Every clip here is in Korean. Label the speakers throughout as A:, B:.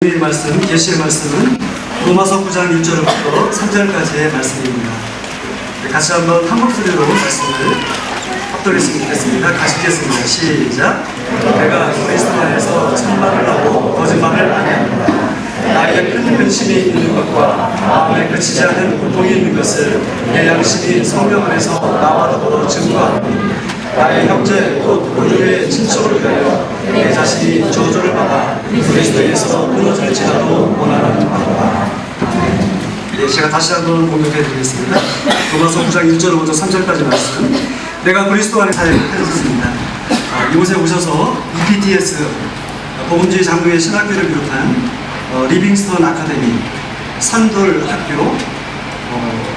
A: 이 말씀, 계시의 말씀은 로마서 9장 1절부터 3절까지의 말씀입니다. 같이 한번 한 목소리로 말씀을 합독했으면 좋겠습니다. 같이 읽겠습니다. 시작. 내가 그리스도 안에서 참말을 하고 거짓말을 아니합니다. 나에게 큰 근심이 있는 것과 마음에 그치지 않은 고통이 있는 것을 내 양심이 성령 안에서 나와 더불어 증거하니 나의 형제 곧 고류의 친척을 위하여 내 자신이 저주를 받아 그리스도에서 끊어질지라도 원하는 바다. 네, 제가 다시 한번 공격해 드리겠습니다. 로마서 9장 1절부터 3절까지 말씀. 내가 그리스도 안에 사역을 하셨습니다. 이곳에 오셔서 EPTS 복음주의 장로의 신학교를 비롯한 리빙스턴 아카데미 산돌 학교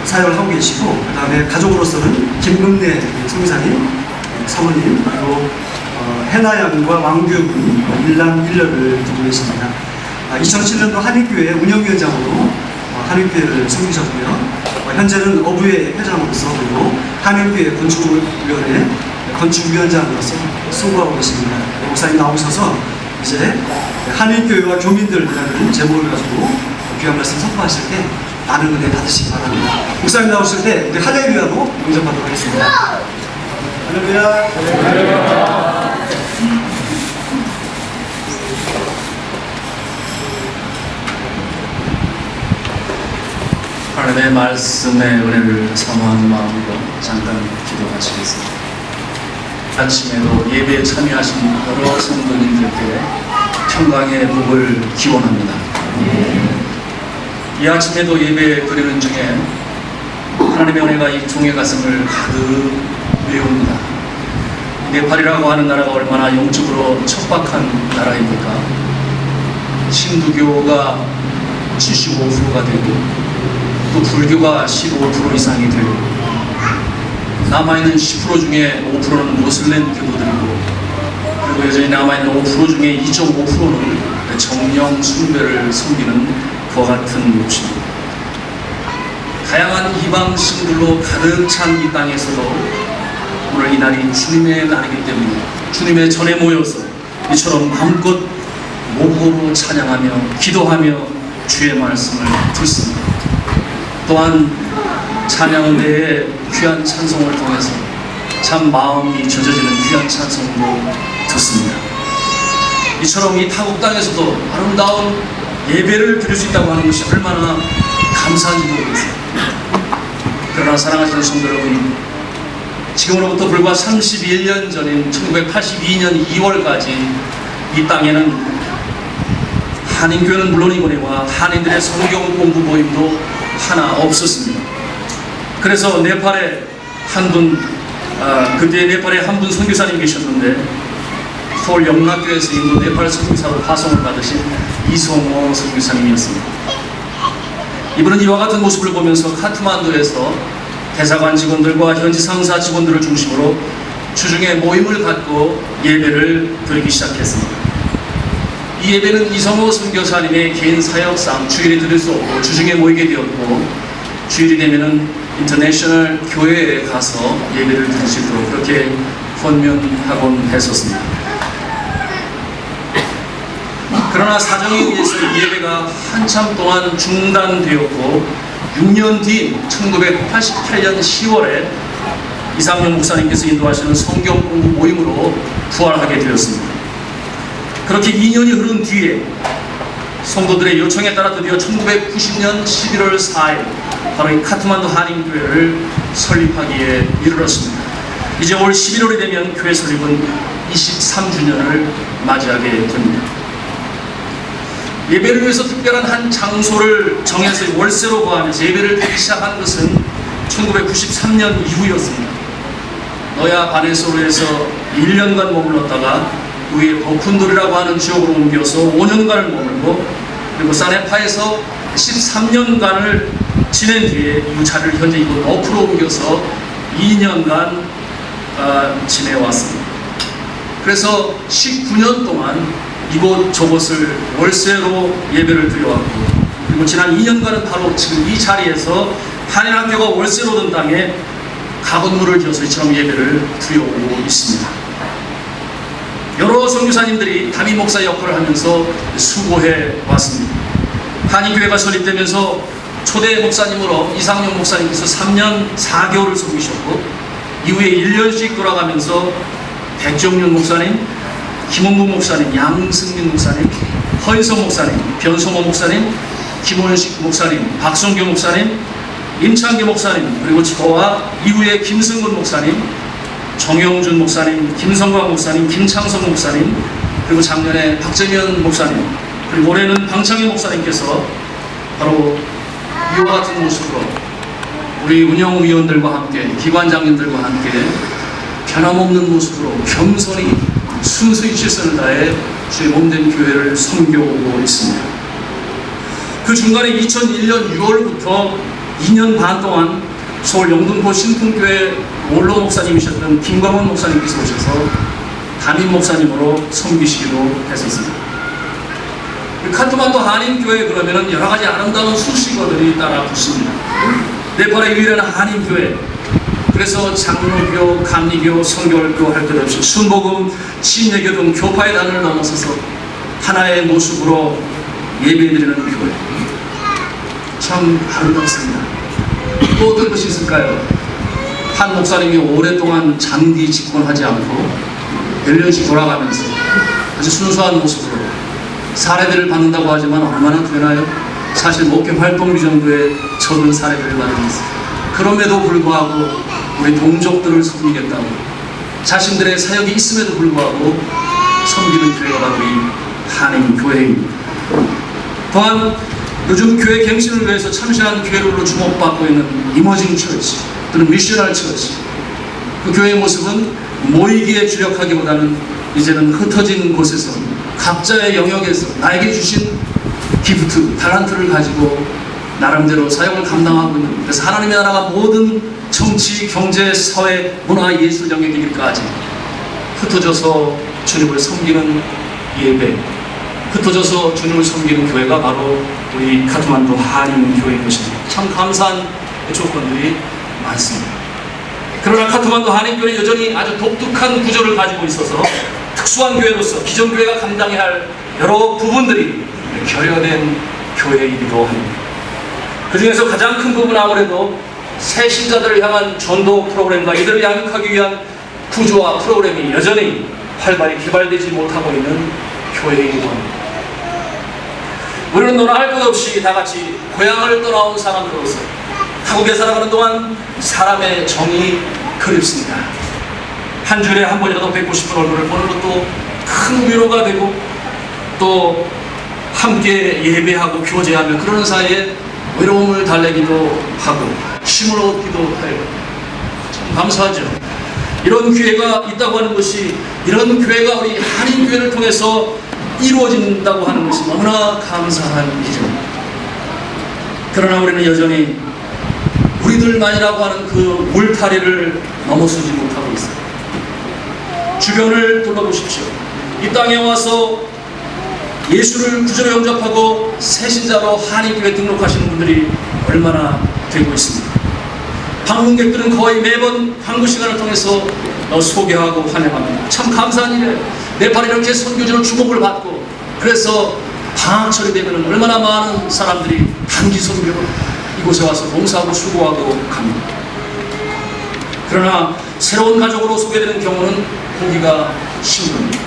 A: 사역을 하고 계시고, 그 다음에 가족으로서는 김금래 성사님, 사모님, 그리고 해나양과 왕규군 일남 일녀를 두고 계십니다. 2007년도 한인교회 운영위원장으로 한인교회를 섬기셨고요. 현재는 어부회 회장으로서 그리고 한인교회 건축위원회 건축위원장으로서 수고하고 계십니다. 목사님 나오셔서 이제 한인교회와 교민들이라는 제목을 가지고 귀한 말씀 선포하실 때 많은 은혜 받으시기 바랍니다. 목사님 나오실 때 우리 할렐루야로 영접하도록 하겠습니다. 할렐루야. 할렐루야.
B: 하나님의 말씀의 은혜를 사모하는 마음으로 잠깐 기도 마치겠습니다. 아침에도 예배에 참여하신 여러 성도님들께 평강의 복을 기원합니다. 이 아침에도 예배 드리는 중에 하나님의 은혜가 이 종의 가슴을 가득 메웁니다. 네팔이라고 하는 나라가 얼마나 영적으로 척박한 나라입니까? 힌두교가 75%가 되고 또 불교가 15% 이상이 되고 남아있는 10% 중에 5%는 모슬렘 교도들이고, 그리고 여전히 남아있는 5% 중에 2.5%는 정령 숭배를 섬기는 그와 같은 곳입니다. 다양한 이방 신들로 가득 찬 이 땅에서도 오늘 이 날이 주님의 날이기 때문에 주님의 전에 모여서 이처럼 마음껏 목으로 찬양하며 기도하며 주의 말씀을 듣습니다. 또한 찬양 외에 귀한 찬송을 통해서 참 마음이 젖어지는 귀한 찬송도 듣습니다. 이처럼 이 타국 땅에서도 아름다운 예배를 드릴 수 있다고 하는 것이 얼마나 감사한지 모르겠어요. 그러나 사랑하시는 성도 여러분, 지금으로부터 불과 31년 전인 1982년 2월까지 이 땅에는 한인교회는 물론이거니와 한인들의 성경 공부 모임도 하나 없었습니다. 그래서 네팔에 그때 네팔에 한 분 선교사님 계셨는데, 서울 영락교에서 인도 네팔 선교사로 파송을 받으신 이성호 선교사님이었습니다. 이분은 이와 같은 모습을 보면서 카트만두에서 대사관 직원들과 현지 상사 직원들을 중심으로 주중에 모임을 갖고 예배를 드리기 시작했습니다. 이 예배는 이성호 선교사님의 개인 사역상 주일에 드릴 수 없고 주중에 모이게 되었고, 주일이 되면은 인터내셔널 교회에 가서 예배를 드릴 수 있도록 그렇게 권면하곤 했었습니다. 그러나 사정에 의해서 이 예배가 한참 동안 중단되었고 6년 뒤 1988년 10월에 이상용 목사님께서 인도하시는 성경 공부 모임으로 부활하게 되었습니다. 그렇게 2년이 흐른 뒤에 성도들의 요청에 따라 드디어 1990년 11월 4일 바로 이 카트만두 한인교회를 설립하기에 이르렀습니다. 이제 올 11월이 되면 교회 설립은 23주년을 맞이하게 됩니다. 예배를 위해서 특별한 한 장소를 정해서 월세로 구하면서 예배를 드리기 시작한 것은 1993년 이후였습니다. 너야 바네소르에서 1년간 머물렀다가 그 후에 버쿤돌이라고 하는 지역으로 옮겨서 5년간을 머물고, 그리고 사네파에서 13년간을 지낸 뒤에 유차를 현재 이곳 너프로 옮겨서 2년간 지내왔습니다. 그래서 19년 동안 이곳 저곳을 월세로 예배를 드려왔고, 그리고 지난 2년간은 바로 지금 이 자리에서 한인학교가 월세로 든 땅에 가건물을 지어서 이처럼 예배를 드려오고 있습니다. 여러 선교사님들이 담임 목사 역할을 하면서 수고해 왔습니다. 한인교회가 설립되면서 초대 목사님으로 이상용 목사님께서 3년 4개월을 섬기셨고, 이후에 1년씩 돌아가면서 백정윤 목사님, 김원구 목사님, 양승민 목사님, 허인성 목사님, 변성호 목사님, 김원식 목사님, 박성교 목사님, 임창기 목사님, 그리고 저와 이후에 김승근 목사님, 정영준 목사님, 김성광 목사님, 김창성 목사님, 그리고 작년에 박재면 목사님, 그리고 올해는 방창희 목사님께서 바로 이와 같은 모습으로 우리 운영위원들과 함께, 기관장님들과 함께 변함없는 모습으로 겸손히 순수히 최선을 다해 주의 몸된 교회를 섬겨오고 있습니다. 그 중간에 2001년 6월부터 2년 반 동안 서울 영등포 신풍교회 원로 목사님이셨던 김광원 목사님께서 오셔서 담임 목사님으로 섬기시기도 했었습니다. 카트만두 한인교회 그러면은 여러 가지 아름다운 수식어들이 따라 붙습니다. 네팔의 유일한 한인교회, 그래서 장로교, 감리교, 성결교 할 것 없이 순복음, 침례교 등 교파의 단을 넘어서서 하나의 모습으로 예배드리는 교회, 참 아름답습니다. 또 어떤 것이 있을까요? 한 목사님이 오랫동안 장기 집권하지 않고 몇 년씩 돌아가면서 아주 순수한 모습으로 사례들을 받는다고 하지만 얼마나 되나요? 사실 목회 활동비 정도의 적은 사례들을 받으면서, 그럼에도 불구하고 우리 동족들을 섬기겠다고 자신들의 사역이 있음에도 불구하고 섬기는 교회가 바로 이 한인교회입니다. 또한 요즘 교회 갱신을 위해서 참신한 교회로 주목받고 있는 이머징 처치 또는 미셔널 처치, 그 교회의 모습은 모이기에 주력하기보다는 이제는 흩어진 곳에서 각자의 영역에서 나에게 주신 기프트, 달란트를 가지고 나름대로 사역을 감당하고 있는, 그래서 하나님의 나라가 모든 정치, 경제, 사회, 문화, 예술 영역이기까지 흩어져서 주님을 섬기는 예배, 흩어져서 주님을 섬기는 교회가 바로 우리 카트만두 한인교회인 것입니다. 참 감사한 조건들이 많습니다. 그러나 카트만두 한인교회는 여전히 아주 독특한 구조를 가지고 있어서 특수한 교회로서 기존 교회가 감당해야 할 여러 부분들이 결여된 교회이기도 합니다. 그 중에서 가장 큰 부분은 아무래도 새 신자들을 향한 전도 프로그램과 이들을 양육하기 위한 구조와 프로그램이 여전히 활발히 개발되지 못하고 있는 교회이기도 합니다. 우리는 너나 할 것 없이 다 같이 고향을 떠나온 사람들로서 타국에 살아가는 동안 사람의 정이 그립습니다. 한 주일에 한 번이라도 뵙고 싶은 얼굴을 보는 것도 큰 위로가 되고, 또 함께 예배하고 교제하며 그러는 사이에 외로움을 달래기도 하고 힘을 얻기도 해요. 참 감사하죠. 이런 기회가 있다고 하는 것이, 이런 교회가 우리 한인교회를 통해서 이루어진다고 하는 것이 너무나 감사한 일입니다. 그러나 우리는 여전히 우리들만이라고 하는 그 울타리를 넘어서지 못하고 있어요. 주변을 둘러보십시오. 이 땅에 와서 예수를 구주로 영접하고 새신자로 한인교회 등록하시는 분들이 얼마나 되고 있습니다. 방문객들은 거의 매번 광고 시간을 통해서 소개하고 환영합니다. 참 감사한 일이에요. 네팔이 이렇게 선교지로 주목을 받고, 그래서 방학철이 되면 얼마나 많은 사람들이 단기 선교로 이곳에 와서 봉사하고 수고하고 갑니다. 그러나 새로운 가족으로 소개되는 경우는 보기가 힘듭니다.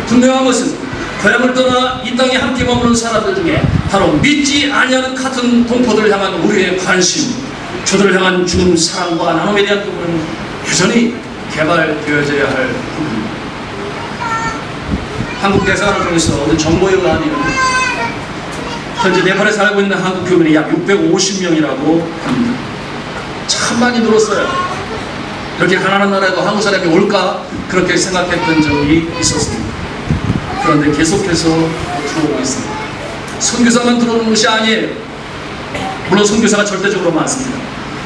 B: 분명한 것은 고향을 떠나 이 땅에 함께 머무는 사람들 중에 바로 믿지 아니하는 같은 동포들을 향한 우리의 관심, 저들을 향한 주는 사랑과 나눔에 대한 부분은 여전히 개발되어져야 할 부분입니다. 한국 대사관을 통해서 얻은 정보에 의하면 현재 네팔에 살고 있는 한국 교민이 약 650명이라고 합니다. 참 많이 늘었어요. 이렇게 가난한 나라에도 한국 사람이 올까 그렇게 생각했던 적이 있었습니다. 그런데 계속해서 들어오고 있습니다. 선교사만 들어오는 것이 아니에요. 물론 선교사가 절대적으로 많습니다.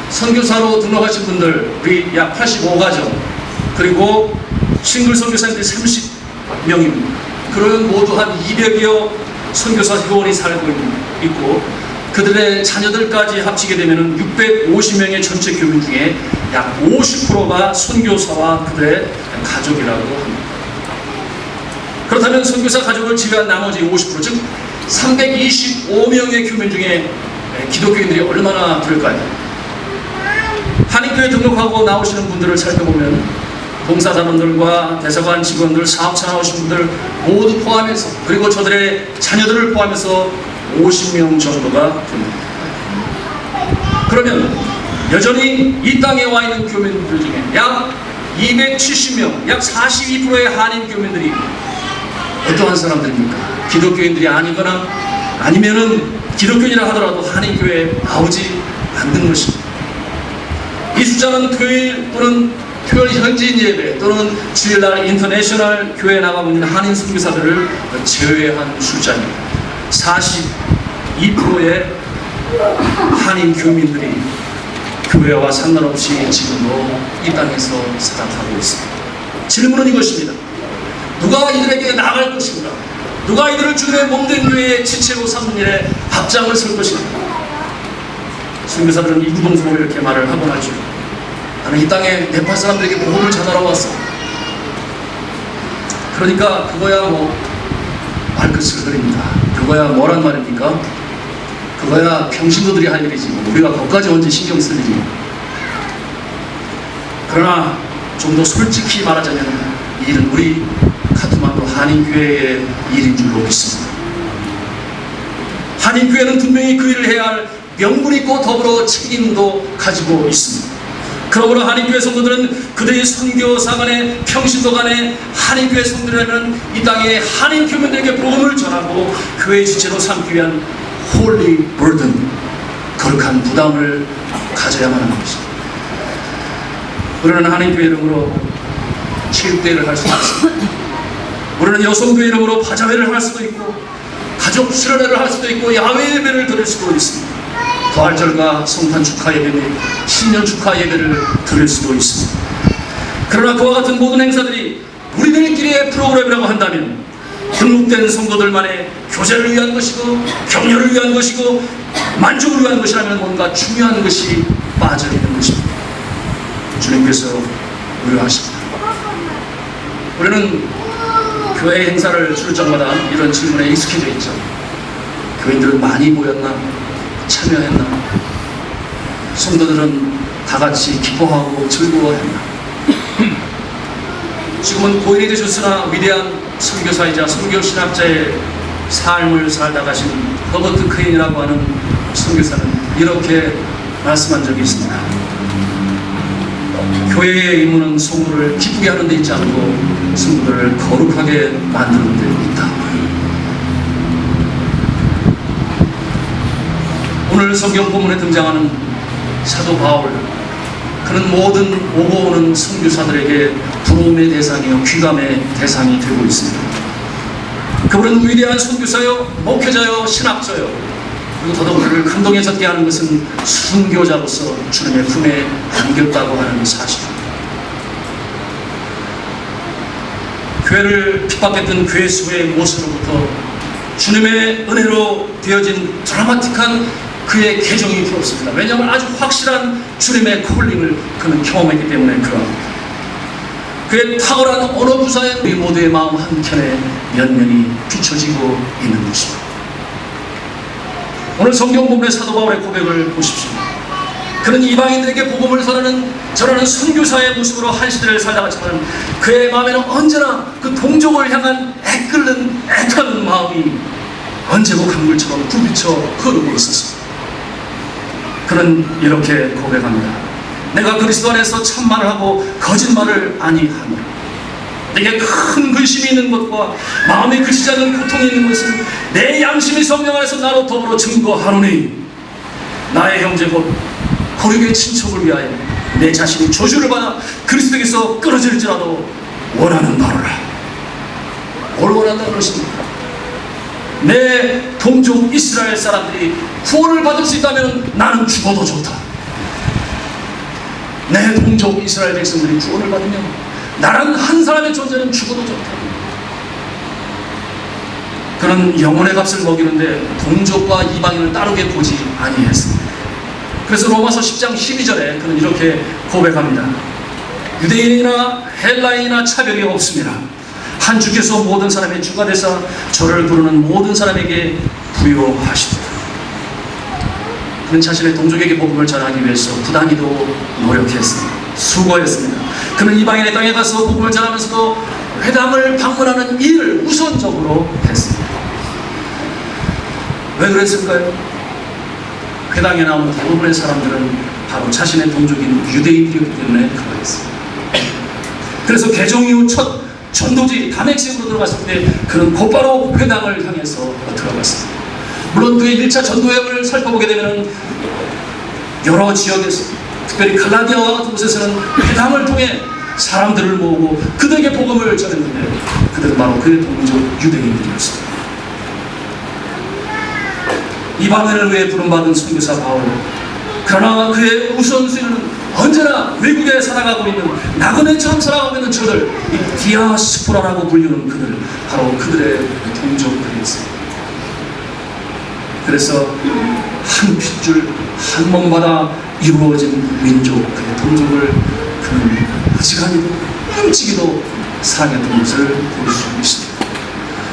B: 선교사로 등록하신 분들 우리 약 85가정, 그리고 싱글 선교사님들이 30명입니다. 그러면 모두 한 200여 선교사 회원이 살고 있고, 그들의 자녀들까지 합치게 되면 650명의 전체 교민 중에 약 50%가 선교사와 그들의 가족이라고 합니다. 그렇다면 선교사 가족을 제외한 나머지 50%, 즉 325명의 교민 중에 기독교인들이 얼마나 될까요? 한인교회 등록하고 나오시는 분들을 살펴보면 봉사단원들과 대사관 직원들, 사업차 나오신 분들 모두 포함해서, 그리고 저들의 자녀들을 포함해서 50명 정도가 됩니다. 그러면 여전히 이 땅에 와 있는 교민들 중에 약 270명, 약 42%의 한인 교민들이 어떠한 사람들입니까? 기독교인들이 아니거나 아니면은 기독교인이라 하더라도 한인교회에 나오지 않는 것입니다. 이 숫자는 토요일 또는 토요일 현지인 예배 또는 주일날 인터내셔널 교회에 나가고 있는 한인 선교사들을 제외한 숫자입니다. 42%의 한인 교민들이 교회와 상관없이 지금도 이 땅에서 살아가고 있습니다. 질문은 이것입니다. 누가 이들에게 나갈 것인가? 누가 이들을 주님의 몸된 교회의 지체로 삼는 일에 앞장을 설 것인가? 선교사들은 이구동성으로 이렇게 말을 하곤 하죠. 나는 이 땅에 네팔 사람들에게 복음을 전하러 왔어. 그러니까 그거야 뭐 말끝을 흐립니다. 그거야 뭐란 말입니까? 그거야 평신도들이 할 일이지 우리가 거기까지 언제 신경 쓸 일이야. 그러나 좀 더 솔직히 말하자면 이 일은 우리 카트만두 한인교회의 일인 줄로 믿습니다. 한인교회는 분명히 그 일을 해야 할 명분 있고 더불어 책임도 가지고 있습니다. 그러므로 한인교회 성도들은 그들의 선교사 간에 평신도 간에 한인교회 성도들에는 이 땅에 한인 교민들에게 복음을 전하고 교회 지체로 삼기 위한 홀리 burden, 거룩한 부담을 가져야만 하는 것입니다. 우리는 한인교회 이름으로 체육대회를 할 수도 있습니다. 우리는 여성교회 이름으로 바자회를 할 수도 있고 가족 수련회를 할 수도 있고 야외 예배를 드릴 수도 있습니다. 부활절과 성탄 축하 예배 및 신년 축하 예배를 드릴 수도 있습니다. 그러나 그와 같은 모든 행사들이 우리들끼리의 프로그램이라고 한다면 등록된 성도들만의 교제를 위한 것이고 격려를 위한 것이고 만족을 위한 것이라면 뭔가 중요한 것이 빠져있는 것입니다. 주님께서 우려하십니다. 우리는 교회 행사를 치를 적마다 이런 질문에 익숙해져 있죠. 교인들은 많이 모였나? 참여했나? 성도들은 다 같이 기뻐하고 즐거워했나? 지금은 고인이 되셨으나 위대한 선교사이자 선교신학자의 삶을 살다 가신 허버트 크인이라고 하는 선교사는 이렇게 말씀한 적이 있습니다. 교회의 임무는 성도를 기쁘게 하는 데 있지 않고 성도를 거룩하게 만드는 데 있다. 오늘 성경 본문에 등장하는 사도 바울, 그는 모든 오고 오는 선교사들에게 부러움의 대상이요 귀감의 대상이 되고 있습니다. 그분은 위대한 선교사요, 목회자요, 신학자요, 그리고 더더욱 그를 감동에 젖게 하는 것은 순교자로서 주님의 품에 안겼다고 하는 사실입니다. 교회를 핍박했던 교회 수의 모습으로부터 주님의 은혜로 되어진 드라마틱한 그의 개정이 부럽습니다. 왜냐하면 아주 확실한 주님의 콜링을 그는 경험했기 때문에 그러합니다. 그의 탁월한 언어 구사에 우리 모두의 마음 한켠에 면면이 비춰지고 있는 것입니다. 오늘 성경 본문의 사도 바울의 고백을 보십시오. 그는 이방인들에게 복음을 전하는 선교사의 모습으로 한 시대를 살다 갔지만 그의 마음에는 언제나 그 동족을 향한 애끓는 애타는 마음이 언제고 강물처럼 부비쳐 흐르고 있었습니다. 그는 이렇게 고백합니다. 내가 그리스도 안에서 참말을 하고 거짓말을 아니하며 내게 큰 근심이 있는 것과 마음에 그치지 않는 고통이 있는 것은 내 양심이 성령 안에서 나로 더불어 증거하노니 나의 형제 곧 거룩의 친척을 위하여 내 자신이 저주를 받아 그리스도에게서 끊어질지라도 원하는 바로라. 뭘 원한다는 것입니까? 내 동족 이스라엘 사람들이 구원을 받을 수 있다면 나는 죽어도 좋다. 내 동족 이스라엘 백성들이 구원을 받으면 나란 한 사람의 존재는 죽어도 좋다. 그는 영혼의 값을 먹이는데 동족과 이방인을 따르게 보지 아니했습니다. 그래서 로마서 10장 12절에 그는 이렇게 고백합니다. 유대인이나 헬라인이나 차별이 없습니다. 한 주께서 모든 사람의 주가 되사 저를 부르는 모든 사람에게 부요하시도다. 그는 자신의 동족에게 복음을 전하기 위해서 부단히도 노력했습니다. 수고했습니다. 그는 이방인의 땅에 가서 복음을 전하면서도 회당을 방문하는 일을 우선적으로 했습니다. 왜 그랬을까요? 회당에 나오는 대부분의 사람들은 바로 자신의 동족인 유대인이었기 때문에 그러했습니다. 그래서 개종 이후 첫 전도지 다메섹으로 들어갔을 때 그는 곧바로 회당을 향해서 들어갔습니다. 물론 그의 1차 전도여행을 살펴보게 되면 여러 지역에서 특별히 갈라디아와 같은 곳에서는 회당을 통해 사람들을 모으고 그들에게 복음을 전했는데 그들은 바로 그의 동족 유대인들이었습니다. 이방인을 위해 부름받은 선교사 바울, 그러나 그의 우선순위는 언제나 외국에 살아가고 있는 나그네처럼 살아가고 있는 저들, 이 디아스포라라고 불리는 그들, 바로 그들의 동족들이었습니다. 그래서 한 핏줄 한 몸마다 이루어진 민족, 그의 동족을 그는 어지간히도 끔찍이도 사랑했던 것을 볼 수 있습니다.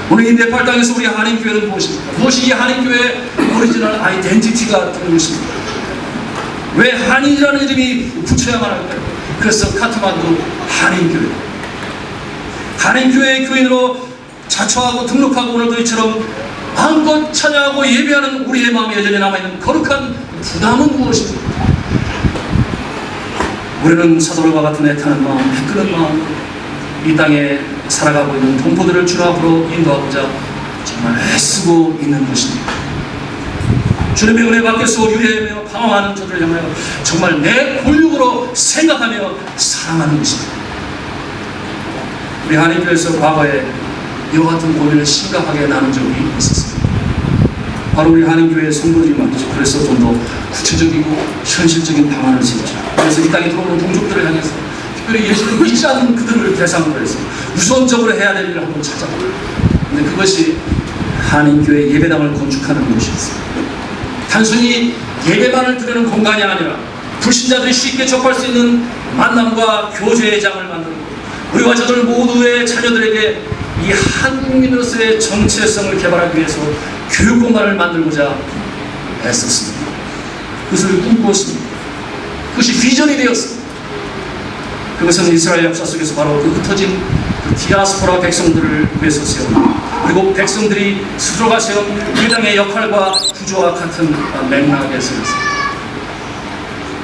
B: 오늘 이 네팔 땅에서 우리 한인교회는 무엇입니까? 무엇이 이 한인교회의 오리지널 아이덴티티가 되는 것입니까? 왜 한인이라는 이름이 붙여야만 할까요? 그래서 카트만두 한인교회, 한인교회의 교인으로 자처하고 등록하고 오늘도 이처럼 마음껏 찬양하고 예배하는 우리의 마음에 여전히 남아있는 거룩한 부담은 무엇입니까? 우리는 사도들과 같은 애타는 마음, 해끄는 마음, 이 땅에 살아가고 있는 동포들을 주 앞으로 인도하고자 정말 애쓰고 있는 것입니다. 주님의 은혜 밖에서 유해하며 방황하는 저들을 향하여 정말 내 권력으로 생각하며 사랑하는 것입니다. 우리 한인교회에서 과거에 이와 같은 고민을 심각하게 나눈 적이 있었습니다. 바로 우리 한인교회의 성도들이 말이죠. 그래서 좀 더 구체적이고 현실적인 방안을 세우죠. 그래서 이 땅에 들어오는 동족들을 향해서 특별히 예수를 믿지 않는 그들을 대상으로 해서 우선적으로 해야 될 일을 한번 찾아봐요. 근데 그것이 한인교회 예배당을 건축하는 것이었어요. 단순히 예배만을 드리는 공간이 아니라 불신자들이 쉽게 접할 수 있는 만남과 교제의 장을 만들고 우리와 저들 모두의 자녀들에게 이 한국민으로서의 정체성을 개발하기 위해서 교육 공간을 만들고자 애썼습니다. 그것을 꿈꾸었습니다. 그것이 비전이 되었습니다. 그것은 이스라엘 역사 속에서 바로 그 흩어진 그 디아스포라 백성들을 위해서 세운, 그리고 백성들이 스스로가 세운 이 땅의 역할과 구조와 같은 맥락에서 있습니다.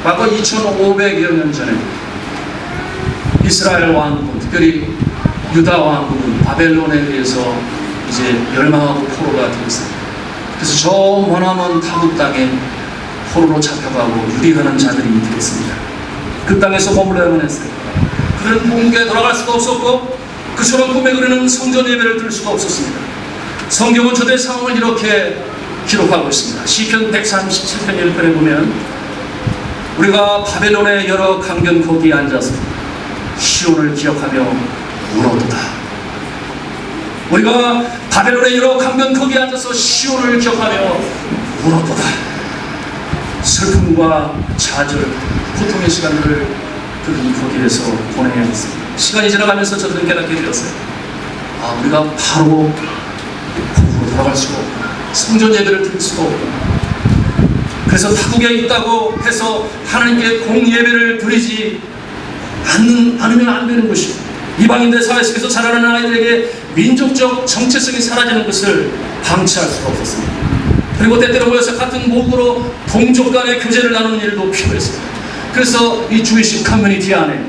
B: 과거 2500여 년 전에 이스라엘 왕국, 특별히 유다 왕국은 바벨론에 의해서 이제 멸망하고 포로가 되었습니다. 그래서 저 머나먼 타국 땅에 포로로 잡혀가고 유리하는 자들이 되었습니다. 그 땅에서 머물러야만 했어요. 그들은 본국에 돌아갈 수도 없었고 그처럼 꿈에 그리는 성전 예배를 드릴 수도 없었습니다. 성경은 저들의 상황을 이렇게 기록하고 있습니다. 시편 137편 1편에 보면 우리가 바벨론의 여러 강변 거기에 앉아서 시온을 기억하며 울었도다. 우리가 바벨론의 여러 강변 거기에 앉아서 시온을 기억하며 울었도다. 슬픔과 좌절, 고통의 시간들을 그들은 거기에서 보내야 했습니다. 시간이 지나가면서 저들은 깨닫게 되었어요. 아, 우리가 바로 고국으로 돌아갈 수가 없고 성전 예배를 드릴 수가 없고, 그래서 타국에 있다고 해서 하나님께 공예배를 드리지 않으면 안 되는 것이고, 이방인들 사회 속에서 자라는 아이들에게 민족적 정체성이 사라지는 것을 방치할 수가 없었습니다. 그리고 때때로 모여서 같은 목으로 동족 간의 교제를 나누는 일도 필요했습니다. 그래서 이 주이시 커뮤니티 안에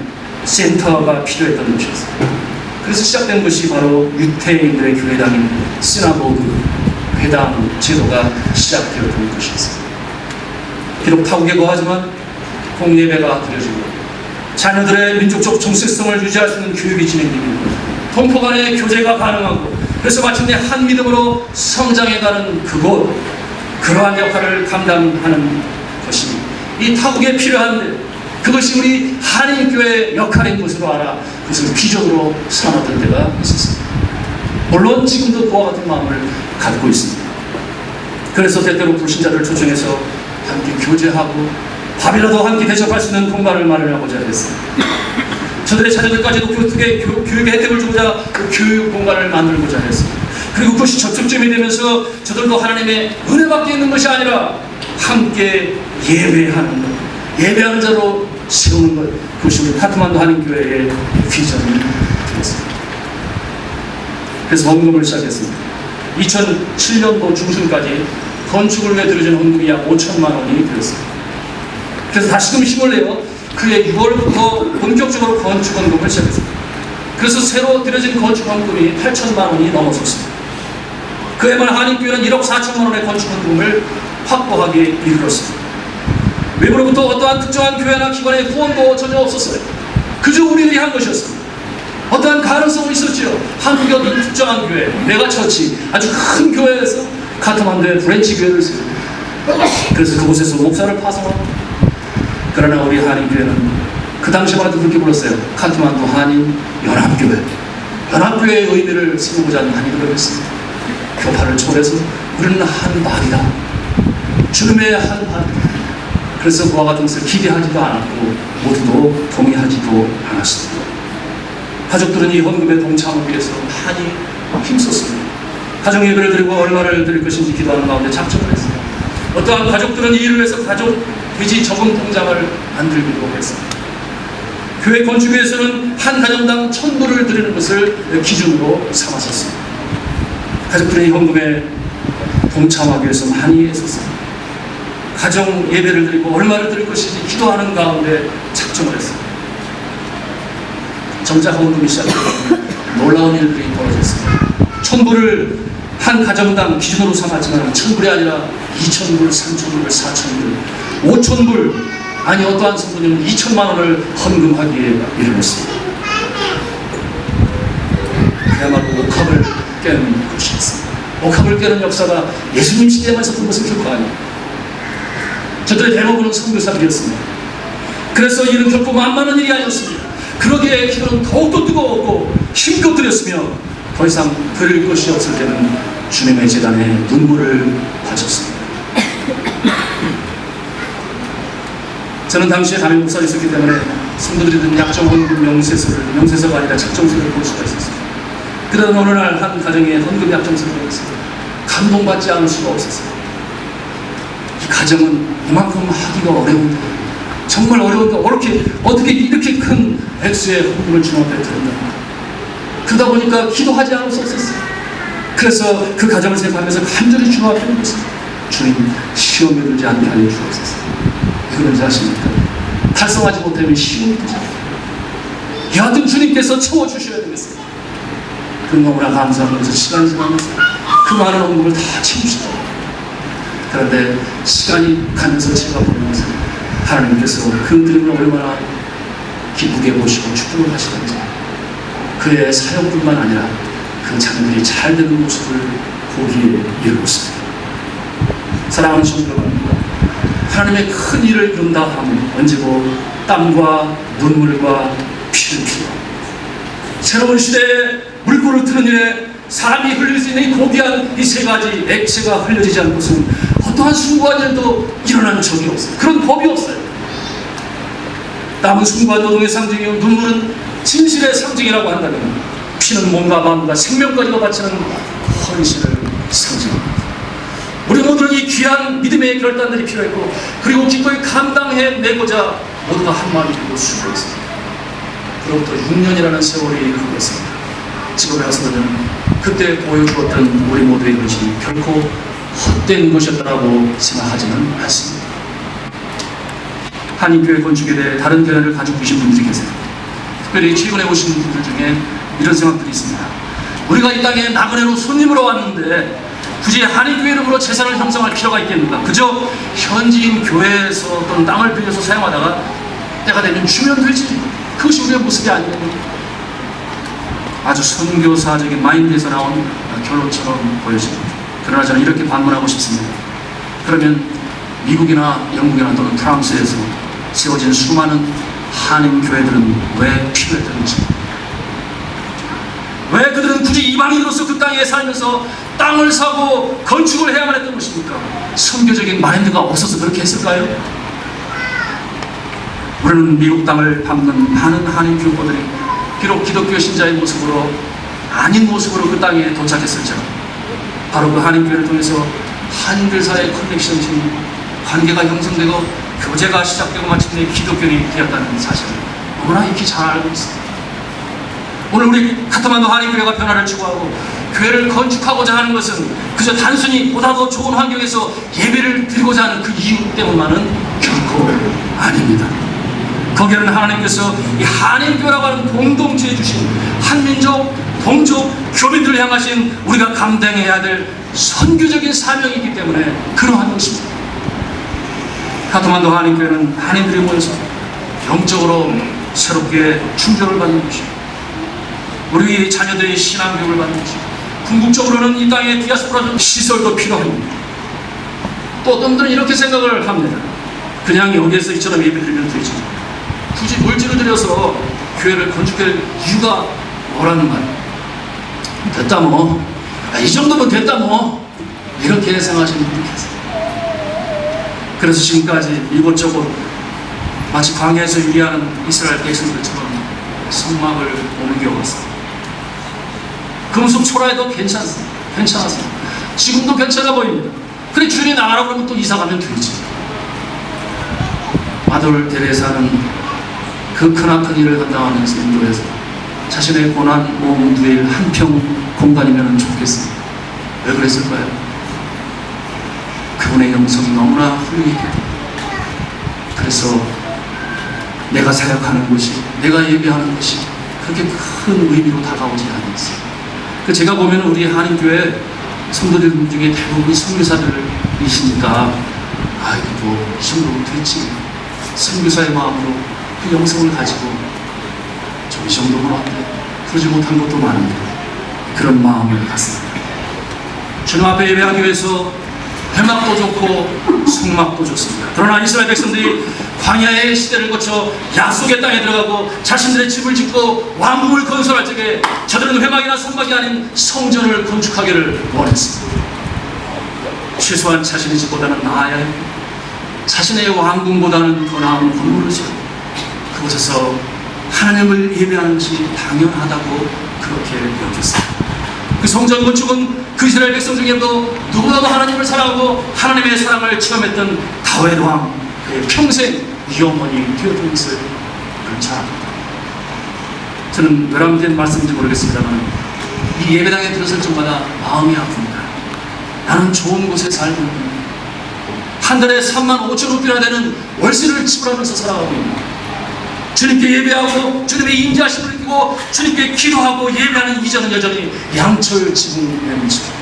B: 센터가 필요했던 것이었습니다. 그래서 시작된 것이 바로 유태인들의 교회당인 시나고그 회당 제도가 시작되었던 것이었습니다. 비록 타국에 거하지만 공예배가 드려지고 자녀들의 민족적 정체성을 유지할 수 있는 교육이 진행되고 동포 간의 교제가 가능하고, 그래서 마침내 한 믿음으로 성장해가는 그곳, 그러한 역할을 감당하는 것이 이 타국에 필요한데, 그것이 우리 한인교회의 역할인 것으로 알아 그것을 비전으로 삼았던 때가 있었습니다. 물론 지금도 그와 같은 마음을 갖고 있습니다. 그래서 때때로 불신자들을 초청해서 함께 교제하고 밥이라도 함께 대접할 수 있는 공간을 마련하고자 했습니다. 저들의 자녀들까지도 교육의 혜택을 주고자 그 교육 공간을 만들고자 했습니다. 그리고 그것이 접촉점이 되면서 저들도 하나님의 은혜밖에 있는 것이 아니라 함께 예배하는 자로 세우는 것, 그것이 우리 카트만두 한인교회의 비전이 되었습니다. 그래서 헌금을 시작했습니다. 2007년도 중순까지 건축을 위해 들여진 헌금이 약 5천만 원이 되었습니다. 그래서 다시금 힘을 내어 그해 6월부터 본격적으로 건축 헌금을 시작했습니다. 그래서 새로 들여진 건축 헌금이 8천만 원이 넘어섰습니다. 그해만 한인교회는 1억 4천만 원의 건축 헌금을 확보하기에 이르렀습니다. 외부로부터 어떠한 특정한 교회나 기관의 후원도 전혀 없었어요. 그저 우리들이 한 것이었습니다. 어떠한 가능성은 있었지요. 한국의 어떤 특정한 교회, 메가처치, 아주 큰 교회에서 카트만두의 브랜치 교회를 세웁니다. 그래서 그곳에서 목사를 파송합니다. 그러나 우리 한인교회는 그 당시만 해도 그렇게 불렀어요. 카트만두 한인 연합교회. 연합교회의 의미를 세우고자 하는 한이 그러했습니다. 교파를 초월해서 우리는 한 발이다. 주님의 한 발이다. 그래서 그와 같은 것을 기대하지도 않았고 모두도 동의하지도 않았습니다. 가족들은 이 헌금에 동참하기 위해서 많이 힘썼습니다. 가정 예배를 드리고 얼마를 드릴 것인지 기도하는 가운데 작정을 했습니다. 어떠한 가족들은 이 일을 위해서 가족 돼지 저금 통장을 만들기도 했습니다. 교회 건축에서는 한 가정당 1,000불을 드리는 것을 기준으로 삼았었습니다. 가족들은 이 헌금에 동참하기 위해서 많이 애썼습니다. 가정 예배를 드리고 얼마를 드릴 것인지 기도하는 가운데 작정을 했습니다. 정작 헌금이 시작되고 놀라운 일들이 벌어졌습니다. 1,000불을 한 가정당 기준으로 삼았지만 1,000불이 아니라 2,000불, 3,000불, 4,000불, 5,000불, 아니 어떠한 성도님은 2천만 원을 헌금하기에 이르렀습니다. 그야말로 옥합을 깨는 것이었습니다. 옥합을 깨는 역사가 예수님 시대에만 있었던 것은 결코 아니에요. 저들의 대부분은 선교사들이었습니다. 그래서 이는 결코 만만한 일이 아니었습니다. 그러기에 기도는 더욱더 뜨거웠고 힘껏 드렸으며 더 이상 드릴 것이 없을 때는 주님의 제단에 눈물을 바쳤습니다. 저는 당시에 담임 목사였었기 때문에 성도들이 든 약정 헌금 명세서가 아니라 작정서를 볼 수가 있었습니다. 그러던 어느 날 한 가정에 헌금 약정서를 보냈습니다. 감동받지 않을 수가 없었어요. 이 가정은 이만큼 하기가 어려운데, 정말 어려운데 어떻게 이렇게 큰 액수의 헌금을 주님 앞에 드린다. 그러다 보니까 기도하지 않을 수 없었어요. 그래서 그 가정을 생각하면서 간절히 주님 앞에 묻었습니다. 주님, 시험에 들지 않게 하여 주옵소서. 왜 그런지 아십니까? 달성하지 못하면 시험이 되잖아요. 여하튼 주님께서 채워주셔야 되겠어요. 그 너무나 감사하면서 시간이 지나면서 그 많은 헌금을 다 채우시더라고요. 그런데 시간이 가면서 제가 보는 것은 하나님께서 그 드림을 얼마나 기쁘게 보시고 축복을 하시던지, 그의 사역뿐만 아니라 그 자녀들이 잘 되는 모습을 보기에 이르렀습니다. 사랑하는 성도 여러분, 하나님의 큰 일을 이룬다 하면 언제고 땀과 눈물과 피를 흘려 새로운 시대에 물꼬를 트는 일에 사람이 흘릴 수 있는 이 고귀한 이 세 가지 액체가 흘려지지 않는 것은 어떠한 숭고한 일도 일어난 적이 없어요. 그런 법이 없어요. 땀은 숭고한 노동의 상징이요, 눈물은 진실의 상징이라고 한다면, 피는 몸과 마음과 생명까지도 바치는 헌신을 상징합니다. 우리 모두는 이 귀한 믿음의 결단들이 필요했고, 그리고 기꺼이 감당해내고자 모두가 한마음이 되고 수고했습니다. 그로부터 6년이라는 세월이 흘렀습니다. 지금에 와서는 그때 보여주었던 우리 모두의 것이 결코 헛된 것이었다고 생각하지는 않습니다. 한인교회 건축에 대해 다른 견해를 가지고 계신 분들이 계세요. 특별히 최근에 오신 분들 중에 이런 생각들이 있습니다. 우리가 이 땅에 나그네로 손님으로 왔는데 굳이 한인교회 이름으로 재산을 형성할 필요가 있겠는가? 그저 현지인 교회에서 또는 땅을 빌려서 사용하다가 때가 되면 주면 되지. 그것이 우리의 모습이 아니에요. 아주 선교사적인 마인드에서 나온 결론처럼 보여집니다. 그러나 저는 이렇게 반문하고 싶습니다. 그러면 미국이나 영국이나 또는 프랑스에서 세워진 수많은 한인 교회들은 왜 필요했던지, 왜 그들은 굳이 이방인으로서 그 땅에 살면서 땅을 사고 건축을 해야만 했던 것입니까? 선교적인 마인드가 없어서 그렇게 했을까요? 우리는 미국 땅을 밟는 많은 한인 교포들이 비록 기독교 신자의 모습으로 아닌 모습으로 그 땅에 도착했을지라도 바로 그 한인교회를 통해서 한인들 사이의 커넥션이 관계가 형성되고 교제가 시작되고 마침내 기독교인이 되었다는 사실을 너무나 익히 잘 알고 있습니다. 오늘 우리 카트만두 한인교회가 변화를 추구하고 교회를 건축하고자 하는 것은 그저 단순히 보다 더 좋은 환경에서 예배를 드리고자 하는 그 이유 때문만은 결코 아닙니다. 거기에는 하나님께서 이 한인교회라고 하는 공동체에 주신 한민족, 동족, 교민들을 향하신 우리가 감당해야 될 선교적인 사명이 있기 때문에 그러한 것입니다. 카트만두 한인교회는 한인들이 모여서 영적으로 새롭게 충전을 받는 것입니다. 우리 자녀들이 신앙교육을 받는 것입니다. 궁극적으로는 이 땅에 디아스포라 시설도 필요합니다. 또 어떤 분들은 이렇게 생각을 합니다. 그냥 여기에서 이처럼 예배드리면 되지. 굳이 물질을 들여서 교회를 건축할 이유가 뭐라는 말. 됐다 뭐. 이 정도면 됐다 뭐. 이렇게 생각하시는 분들이 계세요. 그래서 지금까지 이곳저곳 마치 광야에서 유리하는 이스라엘 백성들처럼 성막을 옮겨왔습니다. 금속 초라해도 괜찮습니다. 지금도 괜찮아 보입니다. 그래 주인이 나가라고 그러면 또 이사 가면 되지. 마돌 데레사는 그 크나큰 일을 감당하면서 인도에서 자신의 고난 몸 누일 한평 공간이면 좋겠습니다. 왜 그랬을까요? 그분의 영성이 너무나 훌륭했기 때문에. 그래서 내가 사역하는 것이, 내가 예배하는 것이 그렇게 큰 의미로 다가오지 않았어요. 제가 보면 우리 한인교회 성도들 중에 대부분이 선교사들이시니까 아이고 이 정도면 됐지. 선교사의 마음으로 그 영성을 가지고 좀 이 정도면 어때? 그러지 못한 것도 많은데 그런 마음을 갖습니다. 주님 앞에 예배하기 위해서 회막도 좋고 성막도 좋습니다. 그러나 이스라엘 백성들이 광야의 시대를 거쳐 약속의 땅에 들어가고 자신들의 집을 짓고 왕궁을 건설할 적에 저들은 회막이나 성막이 아닌 성전을 건축하기를 원했습니다. 최소한 자신의 집보다는 나아야 했고 자신의 왕궁보다는 더 나은 건물을 짓고 그곳에서 하나님을 예배하는 것이 당연하다고 그렇게 여겼습니다. 그 성전 건축은 그 이스라엘 백성 중에도 누구라도 하나님을 사랑하고 하나님의 사랑을 체험했던 다윗 왕 그의 평생 위어머니 되었던 것을 잘 압니다. 저는 외람된 말씀인지 모르겠습니다만 이 예배당에 들어설 적마다 마음이 아픕니다. 나는 좋은 곳에 살고 있는데 한 달에 35,000루피나 되는 월세를 지불하면서 살아가고 있습니다. 주님께 예배하고 주님의 임재하심을 느끼고 주님께 기도하고 예배하는 이전은 여전히 양철 지붕의 모습입니다.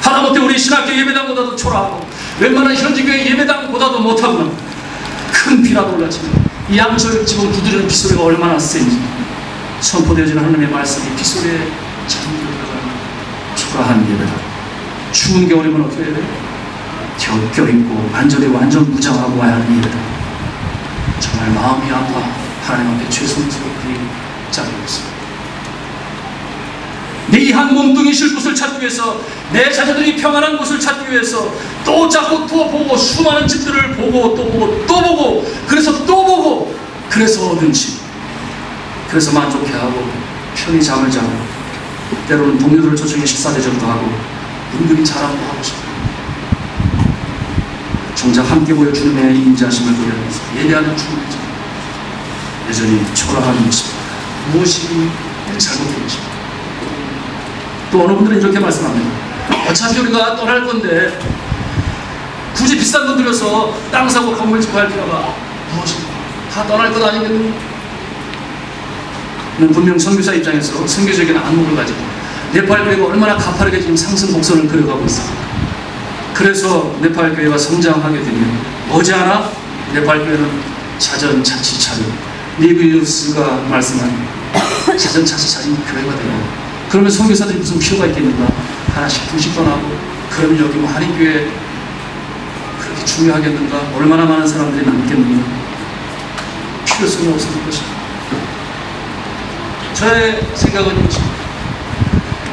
B: 하다못해 우리 신학교 예배당보다도 초라하고 웬만한 현지교회 예배당보다도 못하구나. 큰 비라도 올라치면 이 양철 지붕 두드리는 빗소리가 얼마나 센지 선포되어지는 하나님의 말씀이 빗소리에 잠들어 들어가는 초라한 예배당. 추운 겨울이면 어떻게 해야 돼요? 껴입고 반절에 완전 무장하고 와야 하는 예배당. 정말 마음이 아파 하나님 앞에 죄송스럽게 짜고 있습니다. 네 한 몸뚱이 쉴 곳을 찾기 위해서 내 자녀들이 평안한 곳을 찾기 위해서 또 찾고 또 보고 수많은 집들을 보고 또 보고 또 보고 그래서 또 보고 그래서 얻은 집 그래서 만족해하고 편히 잠을 자고 때로는 동료들을 초청해 식사 대접도 하고 은근히 자랑도 하고 싶어요. 정작 함께 모여 주님의 임재하심을 노래하면서 예배하는 주님의 자 여전히 초라한 모습 무엇이 잘못된 것입니다. 또 어느 분들은 이렇게 말씀합니다. 어차피 우리가 떠날 건데 굳이 비싼 돈 들여서 땅 사고 건물 짓고 할 필요가 무엇입니까? 다 떠날 것 아니겠느냐? 분명 선교사 입장에서 선교적인 안목을 가지고 네팔 교회가 얼마나 가파르게 지금 상승 곡선을 그려가고 있습니다. 그래서 네팔 교회가 성장하게 되면 머지않아 네팔 교회는 자전자치차려 리비우스가 말씀한 자전자치차린 교회가 돼요. 그러면 선교사들이 무슨 필요가 있겠는가? 하나씩 둘씩 떠나고 그러면 여기 뭐 한인교회 그렇게 중요하겠는가? 얼마나 많은 사람들이 남겠는가? 필요성이 없어질 것이다. 저의 생각은 이것입니다.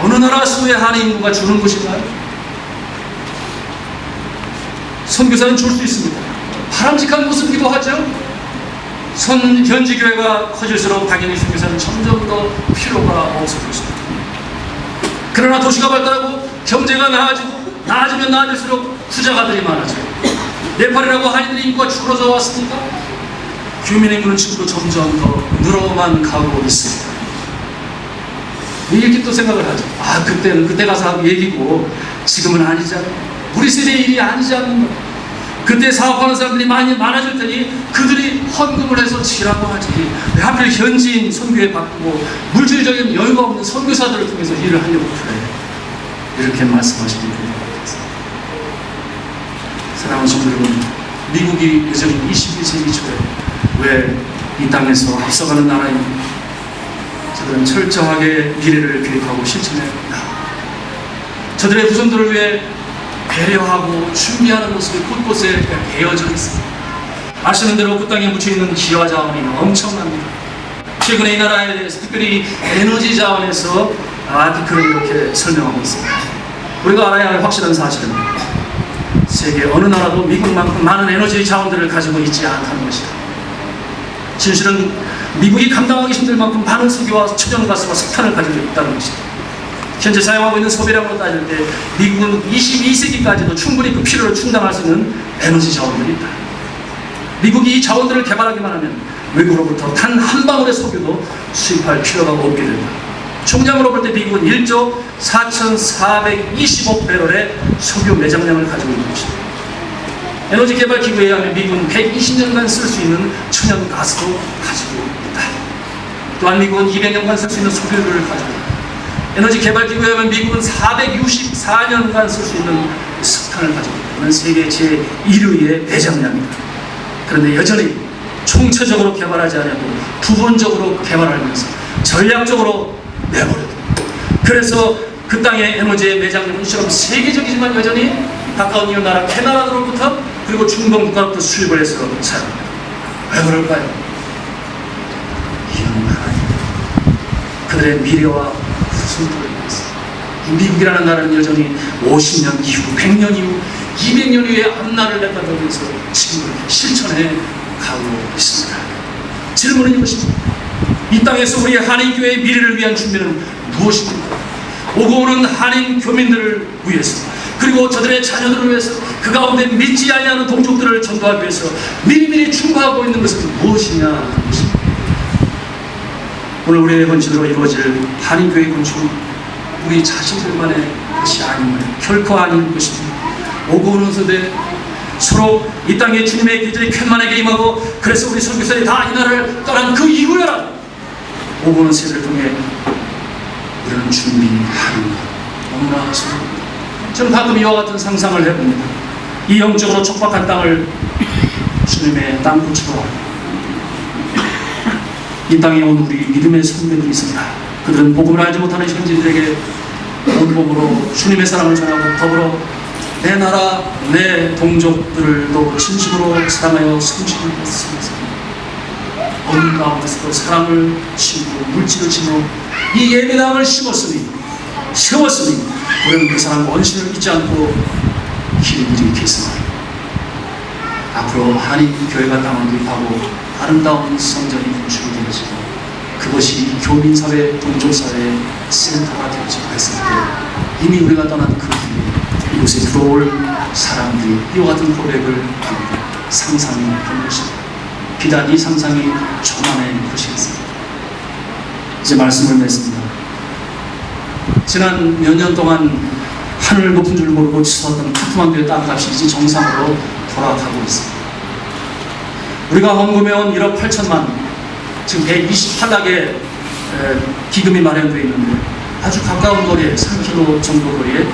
B: 어느 나라 수의 한인 인구가 주는 것인가요? 선교사는 줄 수 있습니다. 바람직한 모습이기도 하죠. 현지 교회가 커질수록 당연히 선교사는 점점 더 필요가 없어질 수 있습니다. 그러나 도시가 발달하고 경제가 나아지면 나아질수록 부자가들이 많아져요. 네팔이라고 한인들의 인구가 줄어져 왔습니까? 교민 인구는 지금도 점점 더 늘어만 가고 있습니다. 이렇게 또 생각을 하죠. 그때 가서 한 얘기고 지금은 아니잖아요. 우리 세대의 일이 아니지 않는가. 그때 사업하는 사람들이 많아질 테니 그들이 헌금을 해서 치라고 하지. 왜 하필 현지인 선교에 바꾸고 물질적인 여유가 없는 선교사들을 통해서 일을 하려고 그래. 이렇게 말씀하시게 됩니다. 사랑하는 성도 여러분, 미국이 여전히 21세기 초에 왜 이 땅에서 앞서가는 나라입니까? 저들은 철저하게 미래를 계획하고 실천해야 합니다. 저들의 후손들을 위해 배려하고 준비하는 모습이 곳곳에 배어져 있습니다. 아시는 대로 그 땅에 묻혀있는 기와 자원이 엄청납니다. 최근에 이 나라에 대해서 특별히 에너지 자원에서 아티클을 이렇게 설명하고 있습니다. 우리가 알아야 할 확실한 사실은 세계 어느 나라도 미국만큼 많은 에너지 자원들을 가지고 있지 않다는 것이다. 진실은 미국이 감당하기 힘들 만큼 많은 석유와 천연가스와 석탄을 가지고 있다는 것이다. 현재 사용하고 있는 소비량으로 따질 때 미국은 22세기까지도 충분히 그 필요를 충당할 수 있는 에너지 자원들이 있다. 미국이 이 자원들을 개발하기만 하면 외국으로부터 단 한 방울의 석유도 수입할 필요가 없게 된다. 총량으로 볼 때 미국은 1조 4,420억 배럴의 석유 매장량을 가지고 있는 것이다. 에너지 개발 기구에 의하면 미국은 120년간 쓸 수 있는 천연 가스도 가지고 있다. 또한 미국은 200년간 쓸 수 있는 석유를 가지고 있다. 에너지 개발 기구에 의하면 미국은 464년간 쓸 수 있는 석탄을 가지고 있다는 세계 제1위의 매장량이다. 그런데 여전히 총체적으로 개발하지 않고 부분적으로 개발하면서 전략적으로 내버려둔다. 그래서 그 땅의 에너지의 매장량은 이처럼 세계적이지만 여전히 가까운 이웃 나라 캐나다로부터 그리고 중동 국가로부터 수입을 해서 사용합니다. 왜 그럴까요? 이유는 하나입니다. 그들의 미래와 후손들을 위해서. 미국이라는 나라는 여전히 50년 이후, 100년 이후, 200년 이후에 앞날을 내다보면서 지금 실천해 가고 있습니다. 질문은 이것입니다. 이 땅에서 우리 한인교회의 미래를 위한 준비는 무엇입니까? 오고 오는 한인 교민들을 위해서, 그리고 저들의 자녀들을 위해서, 그 가운데 믿지 아니하는 동족들을 전도하기 위해서 미리미리 충고하고 있는 것은 무엇이냐 하는 것입니다. 오늘 우리의 건축으로 이루어질 한인교회 건축은 우리 자신들만의 것이 아님을 결코 아닌 것입니다. 오고 오는 세대 서로 이 땅에 주님의 길들이 쾌만하게 임하고, 그래서 우리 선교사들이 다 이 나라를 떠난 그 이후에라도 오고 오는 세대를 통해 우리는 준비하는 것 너무나 소중합니다. 저는 가끔 이와 같은 상상을 해봅니다. 이 영적으로 촉박한 땅을 주님의 땅끝으로 이 땅에 온 우리 믿음의 선배들이 있습니다. 그들은 복음을 알지 못하는 현지인들에게 온몸으로 주님의 사랑을 전하고, 더불어 내 나라, 내 동족들도 진심으로 사랑하여 섬기는 것입니다. 어느 가운데서도 사랑을 심고 물질을 심어 이 예배당을 심었으니, 세웠으니 우리는 그 사랑 원신을 잊지 않고 길들이 계승하리라. 앞으로 한인교회가 땅을 구입하고 아름다운 성전이 건축이 되어지고, 그것이 교민사회, 동족사회의 센터가 되어지고 했을 때 이미 우리가 떠난 그 뒤에 이곳에 들어올 사람들이 이와 같은 고백을 하고 상상해 본 것입니다. 비단 이 상상이 저만의 것이었습니다. 이제 말씀을 맺습니다. 지난 몇 년 동안 하늘 높은 줄 모르고 치솟았던 카트만두의 땅값이 이제 정상으로 돌아가고 있습니다. 우리가 헌금해온 1억 8천만, 지금 128낙의 기금이 마련되어 있는데, 아주 가까운 거리에 3km 정도 거리에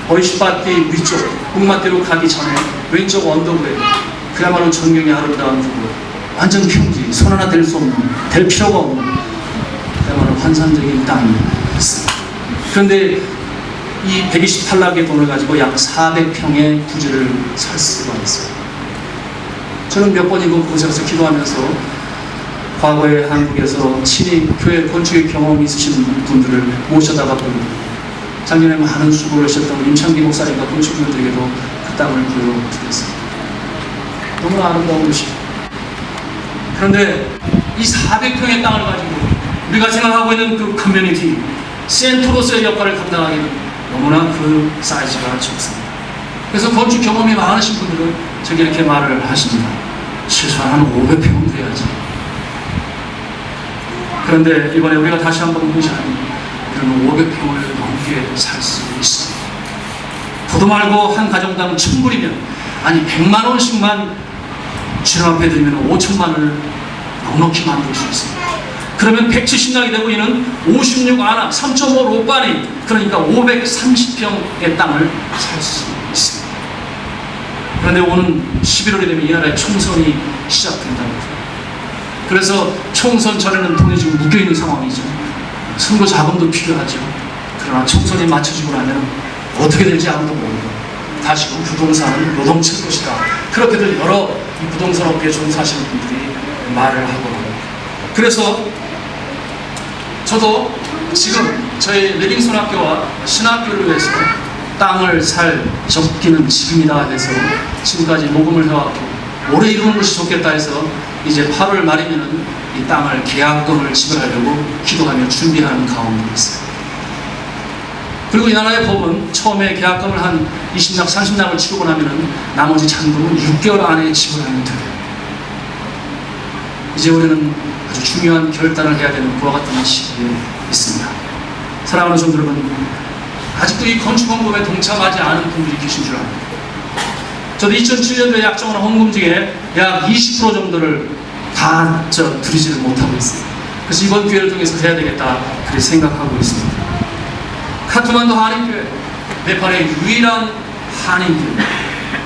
B: 보이시바티 위쪽 북마대로 가기 전에 왼쪽 언덕에 그야말로 전경이 아름다운 부분, 완전 평지, 손 하나 댈 수 없는, 댈 필요가 없는 그야말로 환상적인 땅이 있습니다. 그런데 이 128락의 돈을 가지고 약 400평의 부지를 살 수가 있어요. 저는 몇 번 이곳에 가서 기도하면서 과거에 한국에서 친히 교회 건축의 경험이 있으신 분들을 모셔다가 봅니다. 작년에 많은 수고를 하셨던 임창기 목사님과 건축주들에게도 그 땅을 보여드렸습니다. 너무나 아름다운 곳이에요. 그런데 이 400평의 땅을 가지고 우리가 생각하고 있는 그 커뮤니티, 센터로서의 역할을 감당하기는 너무나 그 사이즈가 적습니다. 그래서 건축 경험이 많으신 분들은 저기 이렇게 말을 하십니다. 최소한 한 500평은 돼야지. 그런데 이번에 우리가 다시 한번 보시면 우리는 500평을 넘게 살 수 있습니다. 더도 말고 한 가정당 1000불이면, 아니 100만 원씩만 주님 앞에 드리면 5천만 원을 넉넉히 만들 수 있습니다. 그러면 170량이 되고 이는 56아나 3.5 로빠니, 그러니까 530평의 땅을 살 수 있습니다. 그런데 오는 11월이 되면 이 나라의 총선이 시작된답니다. 그래서 총선 전에는 돈이 지금 묶여있는 상황이죠. 선거 자금도 필요하죠. 그러나 총선이 맞춰지고 나면 어떻게 될지 아무도 모릅니다. 다시금 부동산은 노동칠 것이다. 그렇게들 여러 이 부동산 업계에 종사하시는 분들이 말을 하고 합니다. 그래서 저도 지금 저희 레빙슨 학교와 신학교를 위해서 땅을 살 적기는 지금이다 해서 지금까지 모금을 해왔고, 올해 이루는 것이 좋겠다 해서 이제 8월 말이면은 이 땅을 계약금을 지불하려고 기도하며 준비하는 가운데 있어요. 그리고 이 나라의 법은 처음에 계약금을 한 20냥, 30냥을 치르고 나면은 나머지 잔금은 6개월 안에 지불하면 돼요. 이제 우리는 아주 중요한 결단을 해야 되는 그와 같은 시기에 있습니다. 사랑하는 성도 여러분, 아직도 이 건축헌금에 동참하지 않은 분들이 계신 줄 압니다. 저도 2007년도에 약정한 헌금 중에 약 20% 정도를 다 드리지를 못하고 있습니다. 그래서 이번 기회를 통해서 해야 되겠다 그렇게 생각하고 있습니다. 카트만두 한인교회, 네팔의 유일한 한인교회,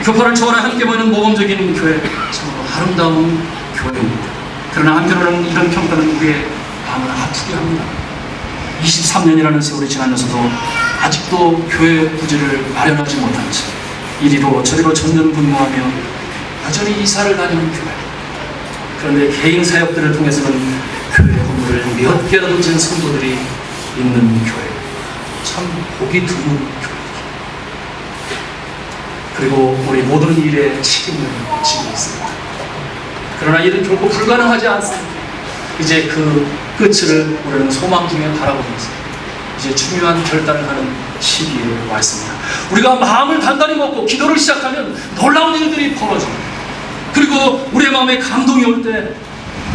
B: 교파를 초월해 함께 모이는 모범적인 교회, 정말 아름다운 교회입니다. 그러나 한편으로는 이런 평가는 우리의 마음을 아프게 합니다. 23년이라는 세월이 지나면서도 아직도 교회 부지를 마련하지 못한 채 이리로 저리로 전전분무하며 여전히 이사를 다니는 교회. 그런데 개인 사역들을 통해서는 교회 건물을 몇 개라도 지은 성도들이 있는 교회. 참 보기 드문 교회. 그리고 우리 모든 일에 책임을 지고 있습니다. 그러나 이는 결코 불가능하지 않습니다. 이제 그 끝을 우리는 소망 중에 바라보면서 이제 중요한 결단을 하는 시기에 와 있습니다. 우리가 마음을 단단히 먹고 기도를 시작하면 놀라운 일들이 벌어집니다. 그리고 우리의 마음에 감동이 올 때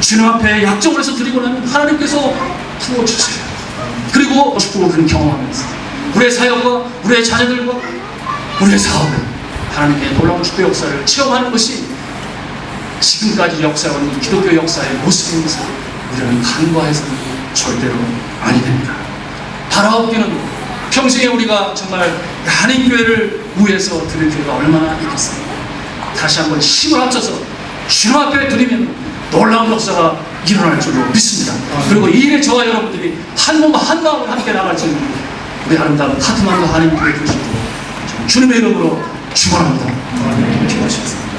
B: 주님 앞에 약정을 해서 드리고 나면 하나님께서 부어주세요. 그리고 축복을 경험하면서 우리의 사역과 우리의 자녀들과 우리의 사업을 하나님의 놀라운 축복 역사를 체험하는 것이 지금까지 역사해온 이 기독교 역사의 모습인 것을 우리는 간과해서는 절대로 아니 됩니다. 바라옵기는 평생에 우리가 정말 한인교회를 위해서 드릴 기회가 얼마나 있겠습니까? 다시 한번 힘을 합쳐서 주님 앞에 드리면 놀라운 역사가 일어날 줄로 믿습니다. 그리고 이 일에 저와 여러분들이 한 몸 한 마음을 함께 나갈 수 있는 우리 아름다운 카트만두 한인교회 교회도 주님의 이름으로 축원합니다. 기도하시겠습니다.